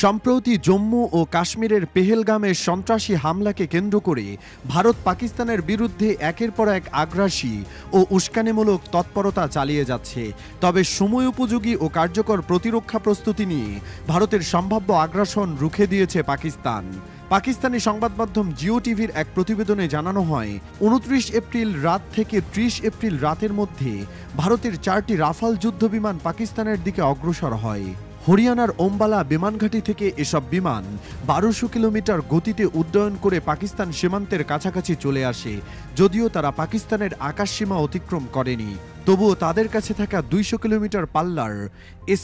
সম্প্রতি জম্মু ও কাশ্মীরের পেহেলগামে সন্ত্রাসী হামলাকে কেন্দ্র করে ভারত পাকিস্তানের বিরুদ্ধে একের পর এক আগ্রাসী ও উস্কানিমূলক তৎপরতা চালিয়ে যাচ্ছে। তবে সময় উপযোগী ও কার্যকর প্রতিরক্ষা প্রস্তুতি নিয়ে ভারতের সম্ভাব্য আগ্রাসন রুখে দিয়েছে পাকিস্তান। পাকিস্তানি সংবাদ মাধ্যম জিও টিভির এক প্রতিবেদনে জানানো হয়, 29 এপ্রিল রাত থেকে 30 এপ্রিল রাতের মধ্যে ভারতের 4টি রাফাল যুদ্ধবিমান পাকিস্তানের দিকে অগ্রসর হয়। হরিয়ানার ওম্বালা বিমানঘাঁটি থেকে এসব বিমান 1200 কিলোমিটার গতিতে উড্ডয়ন করে পাকিস্তান সীমান্তের কাছাকাছি চলে আসে। যদিও তারা পাকিস্তানের আকাশসীমা অতিক্রম করেনি, তবুও তাদের কাছে থাকা 200 কিলোমিটার পাল্লার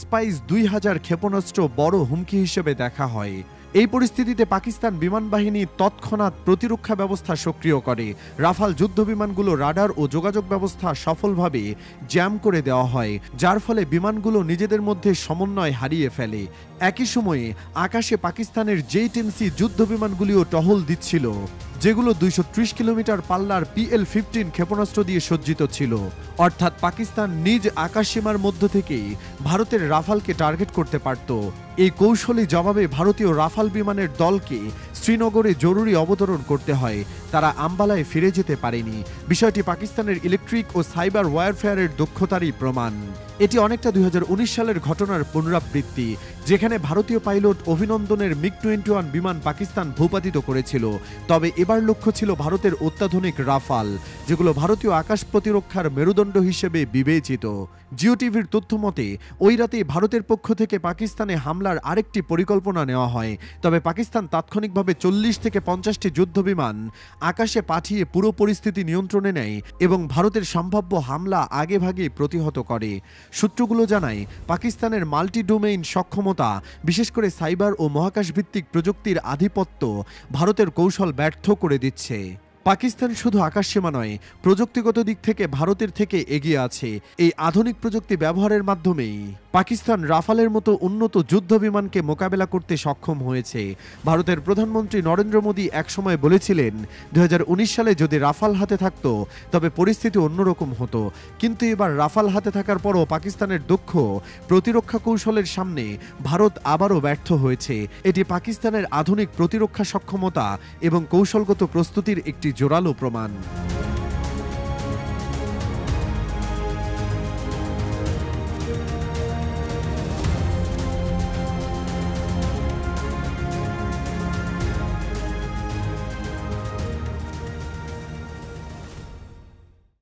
স্পাইস 2000 ক্ষেপণাস্ত্র বড় হুমকি হিসেবে দেখা হয়। এই পরিস্থিতিতে পাকিস্তান বিমান বাহিনী তৎক্ষণাৎ প্রতিরক্ষা ব্যবস্থা সক্রিয় করে। রাফাল যুদ্ধবিমানগুলো রাডার ও যোগাযোগ ব্যবস্থা সফলভাবে জ্যাম করে দেওয়া হয়, যার ফলে বিমানগুলো নিজেদের মধ্যে সমন্বয় হারিয়ে ফেলে। একই সময়ে আকাশে পাকিস্তানের জেট-10C যুদ্ধবিমানগুলিও টহল দিচ্ছিল, যেগুলো 230 কিলোমিটার পাল্লার PL-15 ক্ষেপণাস্ত্র দিয়ে সজ্জিত ছিল। অর্থাৎ পাকিস্তান নিজ আকাশসীমার মধ্য থেকেই ভারতের রাফালকে টার্গেট করতে পারত। এই কৌশলী জবাবে ভারতীয় রাফাল বিমানের দলকে শ্রীনগরে জরুরি অবতরণ করতে হয়। তারা আম্বালায় ফিরে যেতে পারেনি। বিষয়টি পাকিস্তানের ইলেকট্রিক ও সাইবার ওয়ারফেয়ারের দক্ষতারই প্রমাণ। এটি অনেকটা 2019 সালের ঘটনার পুনরাবৃত্তি, যেখানে ভারতীয় পাইলট অভিনন্দনের MiG-21 বিমান পাকিস্তান ভূপাতিত করেছিল। তবে এবার লক্ষ্য ছিল ভারতের অত্যাধুনিক রাফাল, যেগুলো ভারতীয় আকাশ প্রতিরক্ষার মেরুদণ্ড হিসেবে বিবেচিত। জিও টিভির তথ্য মতে ওই রাতেই ভারতের পক্ষ থেকে পাকিস্তানে হামলার আরেকটি পরিকল্পনা নেওয়া হয়। তবে পাকিস্তান তাৎক্ষণিকভাবে 40 থেকে 50টি যুদ্ধবিমান আকাশে পাঠিয়ে পুরো পরিস্থিতি নিয়ন্ত্রণে নেয় এবং ভারতের সম্ভাব্য হামলা আগেভাগেই প্রতিহত করে। সূত্রগুলো জানায়, পাকিস্তানের মাল্টি ডোমেইন সক্ষমতা, বিশেষ করে সাইবার ও মহাকাশ ভিত্তিক প্রযুক্তির আধিপত্য ভারতের কৌশল ব্যর্থ করে দিচ্ছে। পাকিস্তান শুধু আকাশসীমা নয়, প্রযুক্তিগত দিক থেকে ভারতের থেকে এগিয়ে আছে। এই আধুনিক প্রযুক্তি ব্যবহারের মাধ্যমেই পাকিস্তান রাফালের মতো উন্নত যুদ্ধ বিমানকে মোকাবেলা করতে সক্ষম হয়েছে। ভারতের প্রধানমন্ত্রী নরেন্দ্র মোদী একসময় বলেছিলেন, 2019 সালে যদি রাফাল হাতে থাকত তবে পরিস্থিতি অন্যরকম হতো। কিন্তু এবার রাফাল হাতে থাকার পরও পাকিস্তানের দক্ষ প্রতিরক্ষা কৌশলের সামনে ভারত আবারও ব্যর্থ হয়েছে। এটি পাকিস্তানের আধুনিক প্রতিরক্ষা সক্ষমতা এবং কৌশলগত প্রস্তুতির একটি জোরালো প্রমাণ।